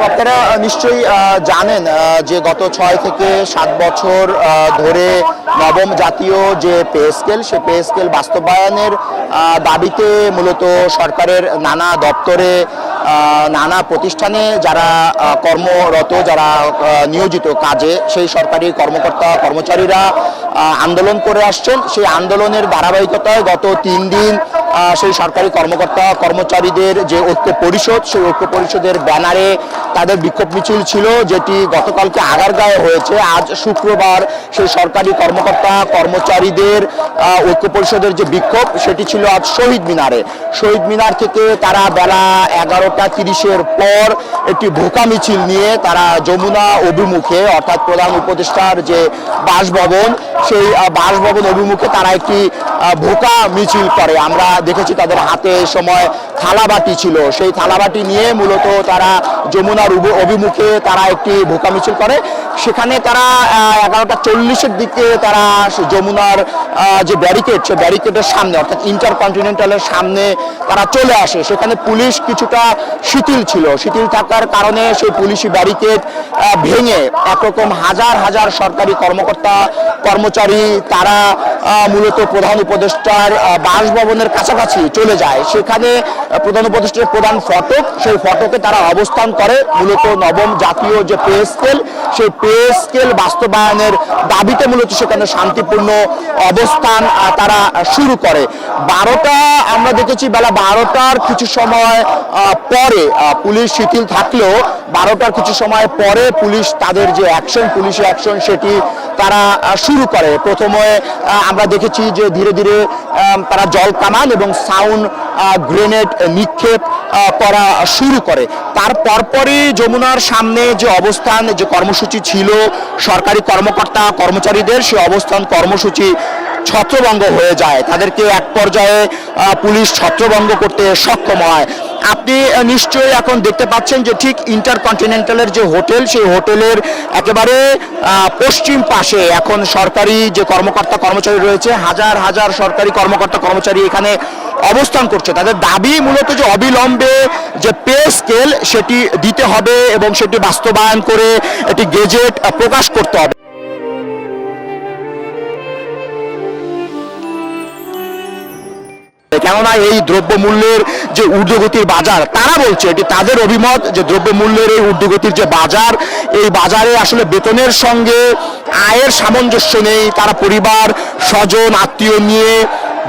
আপনারা নিশ্চয়ই জানেন যে গত 6 থেকে 7 বছর ধরে নবম জাতীয় যে পে স্কেল, সে পে স্কেল বাস্তবায়নের দাবিতে মূলত সরকারের নানা দপ্তরে নানা প্রতিষ্ঠানে যারা কর্মরত, যারা নিয়োজিত কাজে, সেই সরকারি কর্মকর্তা কর্মচারীরা আন্দোলন করে আসছেন। সেই আন্দোলনের ধারাবাহিকতায় গত 3 দিন সেই সরকারি কর্মকর্তা কর্মচারীদের যে ঐক্য পরিষদ, সেই ঐক্য পরিষদের ব্যানারে তাদের বিক্ষোভ মিছিল ছিল, যেটি গতকালকে আগারগাঁয়ে হয়েছে। আজ শুক্রবার সেই সরকারি কর্মকর্তা কর্মচারীদের ঐক্য পরিষদের যে বিক্ষোভ, সেটি ছিল আজ শহীদ মিনারে। শহীদ মিনার থেকে তারা বেলা 11:30-এর পর একটি ভোকা মিছিল নিয়ে তারা যমুনা অভিমুখে, অর্থাৎ প্রধান উপদেষ্টার যে বাসভবন, সেই বাসভবন অভিমুখে তারা একটি ভোকা মিছিল করে। আমরা দেখেছি তাদের হাতে সময় থালাবাটি ছিল, সেই থালাবাটি নিয়ে মূলত তারা যমুনার অভিমুখে তারা একটি ভোকা মিছিল করে। সেখানে তারা 11:40-এর দিকে তারা যমুনার যে ব্যারিকেড, সেই ব্যারিকেডের সামনে, অর্থাৎ ইন্টারকন্টিনেন্টালের সামনে তারা চলে আসে। সেখানে পুলিশ কিছুটা শিথিল ছিল। শিথিল থাকার কারণে সেই পুলিশি ব্যারিকেড ভেঙে একরকম হাজার হাজার সরকারি কর্মকর্তা কর্মচারী তারা মূলত প্রধান উপদেষ্টার বাসভবনের কাছাকাছি চলে যায়। সেখানে প্রধান উপদেষ্টার প্রধান ফটক, সেই ফটকে তারা অবস্থান করে মূলত নবম জাতীয় যে পে স্কেল, সেই পে স্কেল বাস্তবায়নের দাবিতে মূলত সেখানে শান্তিপূর্ণ অবস্থান তারা শুরু করে। 12টা আমরা দেখেছি, বেলা 12টার কিছু সময় পরে পুলিশ শিথিল থাকলেও 12টার কিছু সময় পরে পুলিশ তাদের যে অ্যাকশন, পুলিশি অ্যাকশন, সেটি তারা শুরু করে। প্রথমে আমরা দেখেছি যে ধীরে ধীরে তারা জল কামান এবং সাউন্ড গ্রেনেড নিক্ষেপ করা শুরু করে। তার পরপরই যমুনার সামনে যে অবস্থান, যে কর্মসূচি ছিল সরকারি কর্মকর্তা কর্মচারীদের, সেই অবস্থান কর্মসূচি ছত্রভঙ্গ হয়ে যায়। তাদেরকে এক পর্যায়ে পুলিশ ছত্রভঙ্গ করতে সক্ষম হয়। আপনি নিশ্চয়ই এখন দেখতে পাচ্ছেন যে ঠিক ইন্টারকন্টিনেন্টালের যে হোটেল, সেই হোটেলের একেবারে পশ্চিম পাশে এখন সরকারি যে কর্মকর্তা কর্মচারী রয়েছে, হাজার হাজার সরকারি কর্মকর্তা কর্মচারী এখানে অবস্থান করছে। তাদের দাবি মূলত যে অবিলম্বে যে পে স্কেল সেটি দিতে হবে এবং সেটি বাস্তবায়ন করে একটি গেজেট প্রকাশ করতে হবে। কেননা এই দ্রব্যমূল্যের যে ঊর্ধ্বগতির বাজার, তারা বলছে, এটি তাদের অভিমত, যে দ্রব্যমূল্যের এই ঊর্ধ্বগতির যে বাজার, এই বাজারে আসলে বেতনের সঙ্গে আয়ের সামঞ্জস্য নেই। তারা পরিবার স্বজন আত্মীয় নিয়ে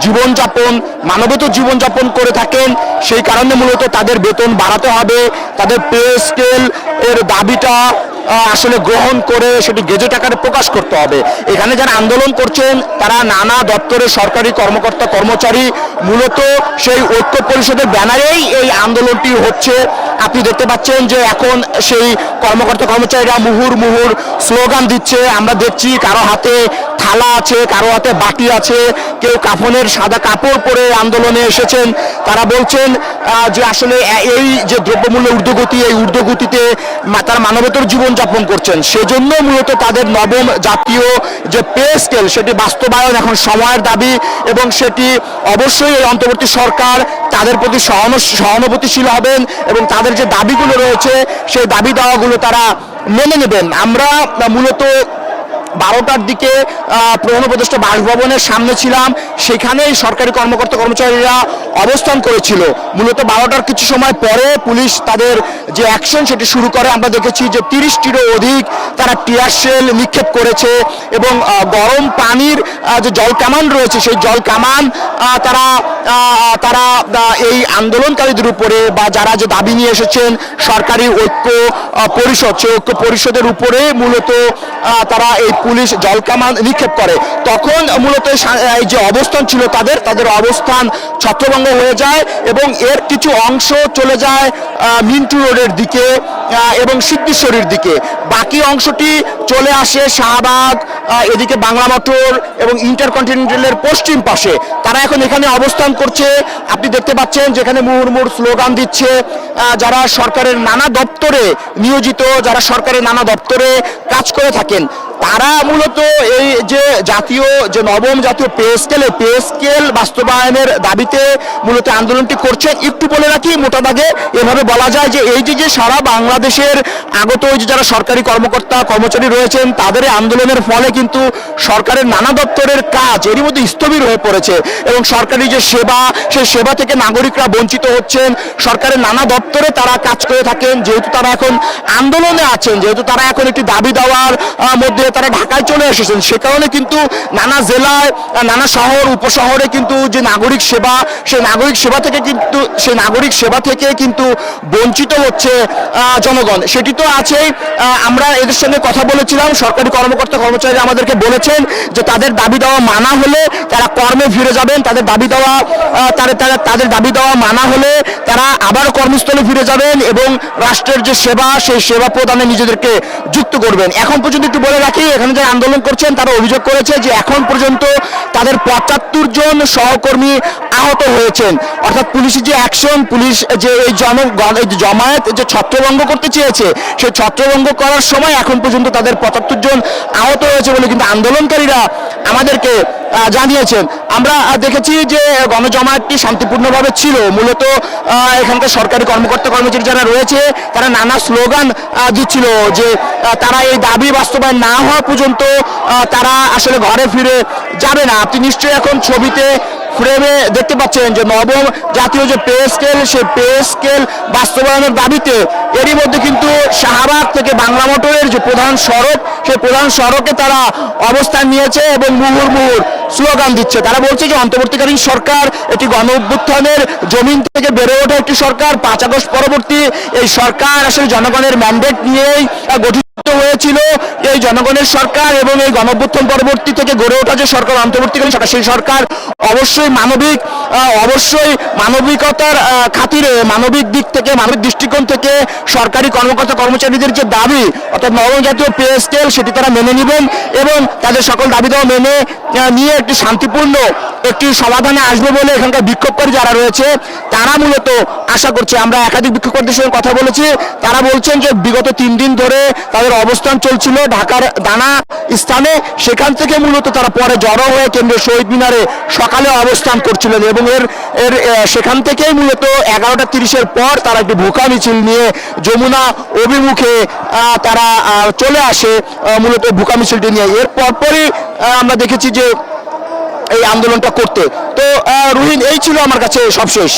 জীবনযাপন, মানবেতর জীবনযাপন করে থাকেন। সেই কারণে মূলত তাদের বেতন বাড়াতে হবে। তাদের পে স্কেল এর দাবিটা আসলে গ্রহণ করে সেটি গেজেট আকারে প্রকাশ করতে হবে। এখানে যারা আন্দোলন করছেন তারা নানা দপ্তরের সরকারি কর্মকর্তা কর্মচারী, মূলত সেই ঐক্য পরিষদের ব্যানারেই এই আন্দোলনটি হচ্ছে। আপনি দেখতে পাচ্ছেন যে এখন সেই কর্মকর্তা কর্মচারীরা মুহুর মুহুর স্লোগান দিচ্ছে। আমরা দেখছি কারো হাতে থালা আছে, কারো হাতে বাটি আছে, কেউ কাফনের সাদা কাপড় পরে আন্দোলনে এসেছেন। তারা বলছেন যে আসলে এই যে দ্রব্যমূল্য ঊর্ধ্বগতি, এই ঊর্ধ্বগতিতে তারা মানবেতর জীবনযাপন করছেন। সেজন্য মূলত তাদের নবম জাতীয় যে পে স্কেল, সেটি বাস্তবায়ন এখন সময়ের দাবি এবং সেটি অবশ্যই এই অন্তর্বর্তী সরকার তাদের প্রতি সহানুভূতিশীল হবেন এবং তাদের যে দাবিগুলো রয়েছে সেই দাবি দাওয়াগুলো তারা মেনে নেবেন। আমরা মূলত 12টার দিকে প্রধান উপদেষ্টা বাসভবনের সামনে ছিলাম। সেখানেই সরকারি কর্মকর্তা কর্মচারীরা অবস্থান করেছিল। মূলত 12টার কিছু সময় পরে পুলিশ তাদের যে অ্যাকশন সেটি শুরু করে। আমরা দেখেছি যে 30টিরও অধিক তারা টিয়ার শেল নিক্ষেপ করেছে এবং গরম পানির যে জল কামান রয়েছে, সেই জল কামান তারা তারা এই আন্দোলনকারীদের উপরে, বা যারা যে দাবি নিয়ে এসেছেন সরকারি ঐক্য পরিষদ, সেই ঐক্য পরিষদের উপরে মূলত তারা এই পুলিশ জল কামান নিক্ষেপ করে। তখন মূলত এই যে অবস্থান ছিল তাদের অবস্থান ছত্রভঙ্গ হয়ে যায় এবং এর কিছু অংশ চলে যায় মিন্টু রোডের দিকে এবং সিদ্ধেশ্বরীর দিকে। বাকি অংশটি চলে আসে শাহবাগ, এদিকে বাংলা মোটর এবং ইন্টারকন্টিনেন্টালের পশ্চিম পাশে তারা এখন এখানে অবস্থান করছে। আপনি দেখতে পাচ্ছেন যেখানে মুহুর্মুহুর স্লোগান দিচ্ছে যারা সরকারের নানা দপ্তরে নিয়োজিত, যারা সরকারের নানা দপ্তরে কাজ করে থাকেন, তারা মূলত এই যে জাতীয় যে নবম জাতীয় পে স্কেল বাস্তবায়নের দাবিতে মূলত আন্দোলনটি করছেন। একটু বলে রাখি, মোটা দাগে এভাবে বলা যায় যে এই যে সারা বাংলাদেশের আগত ওই যে যারা সরকারি কর্মকর্তা কর্মচারী রয়েছেন, তাদের আন্দোলনের ফলে কিন্তু সরকারের নানা দপ্তরের কাজ এরই মধ্যে স্থবির হয়ে পড়েছে এবং সরকারি যে সেবা, সেই সেবা থেকে নাগরিকরা বঞ্চিত হচ্ছেন। সরকারের নানা দপ্তরে তারা কাজ করে থাকেন, যেহেতু তারা এখন আন্দোলনে আছেন, যেহেতু তারা এখন একটি দাবি দেওয়ার মধ্যে তারা ঢাকায় চলে এসেছেন, সে কারণে কিন্তু নানা জেলায়, নানা শহর উপশহরে কিন্তু যে নাগরিক সেবা, সেই নাগরিক সেবা থেকে কিন্তু বঞ্চিত হচ্ছে জনগণ। সেটি তো আছেই। আমরা এদের সঙ্গে কথা বলেছিলাম, সরকারি কর্মকর্তা কর্মচারীরা আমাদেরকে বলেছেন যে তাদের দাবি দেওয়া মানা হলে তারা কর্মে ফিরে যাবেন, তাদের দাবি দেওয়া মানা হলে তারা আবার কর্মস্থলে ফিরে যাবেন এবং রাষ্ট্রের যে সেবা, সেই সেবা প্রদানে নিজেদেরকে যুক্ত করবেন। এখন পর্যন্ত একটু বলে রাখি, এখানে যারা আন্দোলন করছেন তারা অভিযোগ করেছে যে এখন পর্যন্ত তাদের 75 জন সহকর্মী আহত হয়েছেন। অর্থাৎ পুলিশের যে অ্যাকশন, পুলিশ যে এই জমায়েত যে ছত্রভঙ্গ করতে চেয়েছে, সেই ছত্রভঙ্গ করার সময় এখন পর্যন্ত তাদের 75 জন আহত হয়েছে বলে কিন্তু আন্দোলনকারীরা আমাদেরকে জানিয়েছেন। আমরা দেখেছি যে গণজমায়েতটি শান্তিপূর্ণভাবে ছিল। মূলত এখানকার সরকারি কর্মকর্তা কর্মচারী যারা রয়েছে তারা নানা স্লোগান দিচ্ছিল যে তারা এই দাবি বাস্তবায়ন না হওয়া পর্যন্ত তারা আসলে ঘরে ফিরে যাবে না। আপনি নিশ্চয়ই এখন ছবিতে ফ্রেমে দেখতে পাচ্ছেন যে নবম জাতীয় যে পে স্কেল বাস্তবায়নের দাবিতে এরই মধ্যে কিন্তু শাহবাগ থেকে বাংলা মোটরের যে প্রধান সড়ক, সেই প্রধান সড়কে তারা অবস্থান নিয়েছে এবং মুহুর্মুহুর স্লোগান দিচ্ছে। তারা বলছে যে অন্তর্বর্তীকালীন সরকার এটি গণ অভ্যুত্থানের জমিন থেকে বেড়ে ওঠা একটি সরকার। 5 আগস্ট পরবর্তী এই সরকার আসলে জনগণের ম্যান্ডেট নিয়েই গঠিত হয়েছিল। এই জনগণের সরকার এবং এই গণঅভ্যুত্থান পরবর্তী থেকে গড়ে ওঠা যে সরকার অন্তর্বর্তীকালীন সরকার, সেই সরকার অবশ্যই মানবিকতার খাতিরে, মানবিক দিক থেকে, মানবিক দৃষ্টিকোণ থেকে সরকারি কর্মকর্তা কর্মচারীদের যে দাবি অর্থাৎ নবম জাতীয় পে স্কেল, সেটি তারা মেনে নেবেন এবং তাদের সকল দাবি দেওয়া মেনে নিয়ে একটি শান্তিপূর্ণ একটি সমাধানে আসবে বলে এখানকার বিক্ষোভকারী যারা রয়েছে তারা মূলত আশা করছে। আমরা একাধিক বিক্ষোভকারীদের সঙ্গে কথা বলেছি, তারা বলছেন যে বিগত 3 দিন ধরে তাদের অবস্থান চলছিল ঢাকার নানা স্থানে, সেখান থেকে মূলত তারা পরে জড়ো হয়ে কেন্দ্রীয় শহীদ মিনারে সকালে অবস্থান করছিলেন এবং সেখান থেকেই মূলত 11টা 30-এর পর তারা একটি ভুকা মিছিল নিয়ে যমুনা অভিমুখে তারা চলে আসে মূলত ভুকা মিছিলটি নিয়ে। এর পরপরই আমরা দেখেছি যে এই আন্দোলনটা করতে। তো রুহিন, এই ছিল আমার কাছে সবশেষ।